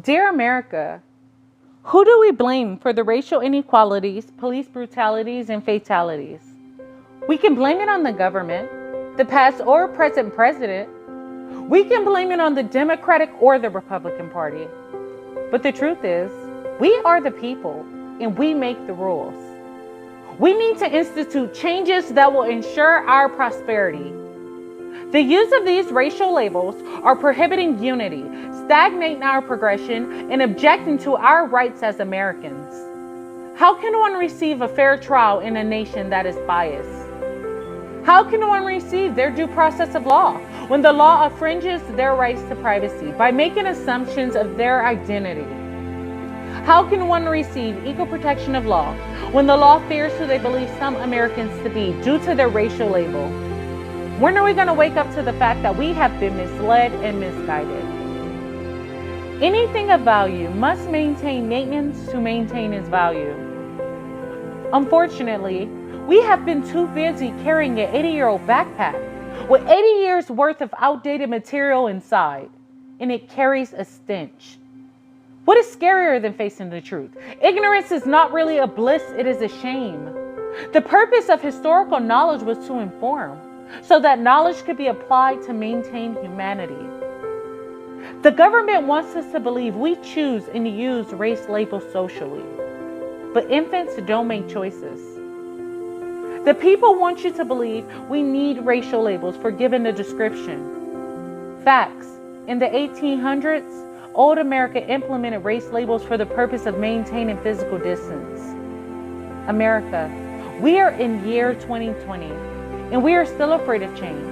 Dear America, who do we blame for the racial inequalities, police brutalities, and fatalities? We can blame it on the government, the past or present president. We can blame it on the Democratic or the Republican Party. But the truth is, we are the people and we make the rules. We need to institute changes that will ensure our prosperity. The use of these racial labels are prohibiting unity, stagnating our progression, and objecting to our rights as Americans. How can one receive a fair trial in a nation that is biased? How can one receive their due process of law when the law infringes their rights to privacy by making assumptions of their identity? How can one receive equal protection of law when the law fears who they believe some Americans to be due to their racial label? When are we going to wake up to the fact that we have been misled and misguided? Anything of value must maintain maintenance to maintain its value. Unfortunately, we have been too busy carrying an 80-year-old backpack with 80 years worth of outdated material inside, and it carries a stench. What is scarier than facing the truth? Ignorance is not really a bliss, it is a shame. The purpose of historical knowledge was to inform, so that knowledge could be applied to maintain humanity. The government wants us to believe we choose and use race labels socially, but infants don't make choices. The people want you to believe we need racial labels for giving a description. Facts. In the 1800s, old America implemented race labels for the purpose of maintaining physical distance. America, we are in year 2020, and we are still afraid of change.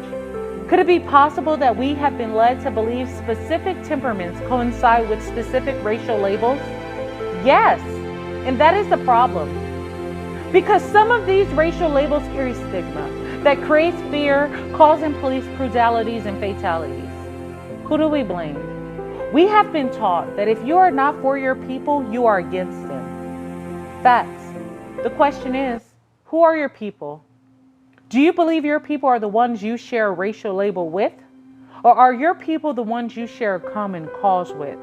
Could it be possible that we have been led to believe specific temperaments coincide with specific racial labels? Yes, and that is the problem. Because some of these racial labels carry stigma that creates fear, causing police brutalities and fatalities. Who do we blame? We have been taught that if you are not for your people, you are against them. Facts. The question is, who are your people? Do you believe your people are the ones you share a racial label with? Or are your people the ones you share a common cause with?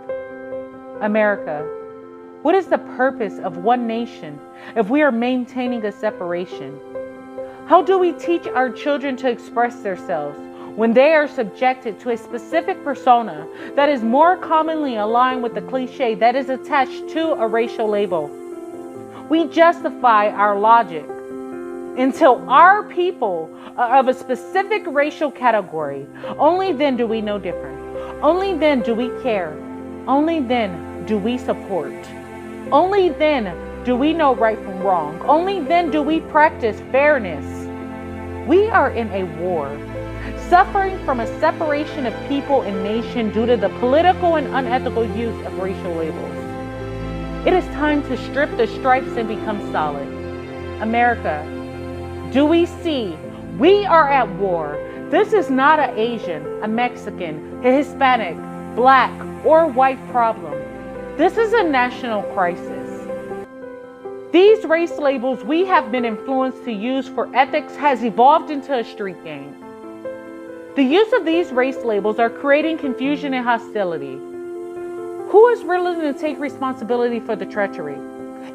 America, what is the purpose of one nation if we are maintaining a separation? How do we teach our children to express themselves when they are subjected to a specific persona that is more commonly aligned with the cliche that is attached to a racial label? We justify our logic until our people are of a specific racial category. Only then do we know different. Only then do we care. Only then do we support. Only then do we know right from wrong. Only then do we practice fairness. We are in a war, suffering from a separation of people and nation due to the political and unethical use of racial labels. It is time to strip the stripes and become solid. America, do we see we are at war? This is not an Asian, a Mexican, a Hispanic, Black, or white problem. This is a national crisis. These race labels we have been influenced to use for ethics has evolved into a street game. The use of these race labels are creating confusion and hostility. Who is willing to take responsibility for the treachery?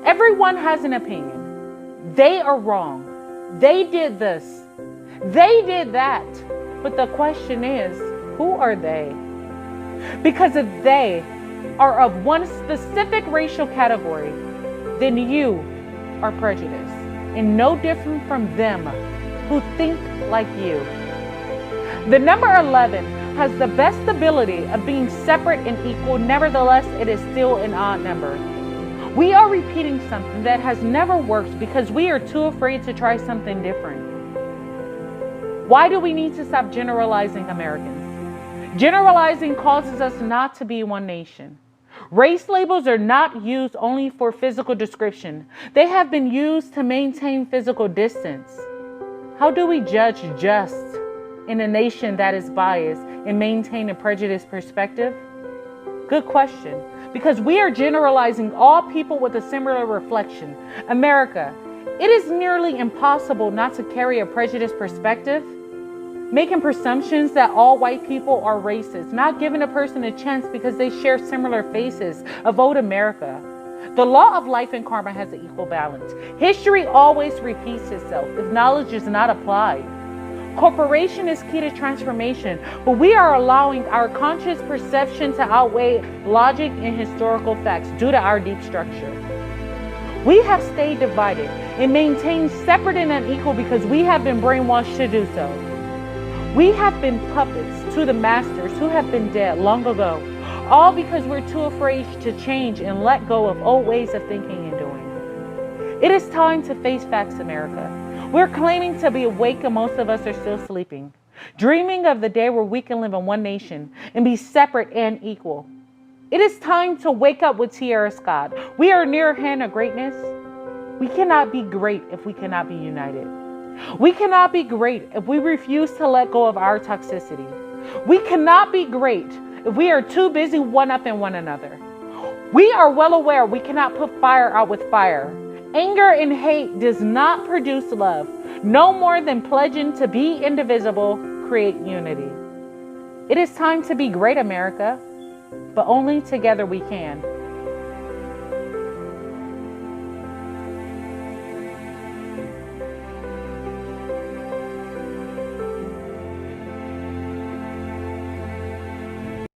Everyone has an opinion. They are wrong. They did this. They did that. But the question is, who are they? Because if they are of one specific racial category, then you are prejudiced and no different from them who think like you. The number 11 has the best ability of being separate and equal. Nevertheless, it is still an odd number. We are repeating something that has never worked because we are too afraid to try something different. Why do we need to stop generalizing Americans? Generalizing causes us not to be one nation. Race labels are not used only for physical description. They have been used to maintain physical distance. How do we judge just in a nation that is biased and maintain a prejudiced perspective? Good question. Because we are generalizing all people with a similar reflection. America, it is nearly impossible not to carry a prejudiced perspective. making presumptions that all white people are racist, not giving a person a chance because they share similar faces. Avoid America. The law of life and karma has an equal balance. History always repeats itself if knowledge is not applied. Corporation is key to transformation, but we are allowing our conscious perception to outweigh logic and historical facts due to our deep structure. We have stayed divided and maintained separate and unequal because we have been brainwashed to do so. We have been puppets to the masters who have been dead long ago, all because we're too afraid to change and let go of old ways of thinking and doing. It is time to face facts, America. We're claiming to be awake and most of us are still sleeping, dreaming of the day where we can live in one nation and be separate and equal. It is time to wake up with Tierra Scott. We are near hand of greatness. We cannot be great if we cannot be united. We cannot be great if we refuse to let go of our toxicity. We cannot be great if we are too busy one-upping one another. We are well aware we cannot put fire out with fire. Anger and hate does not produce love, no more than pledging to be indivisible, create unity. It is time to be great, America, but only together we can.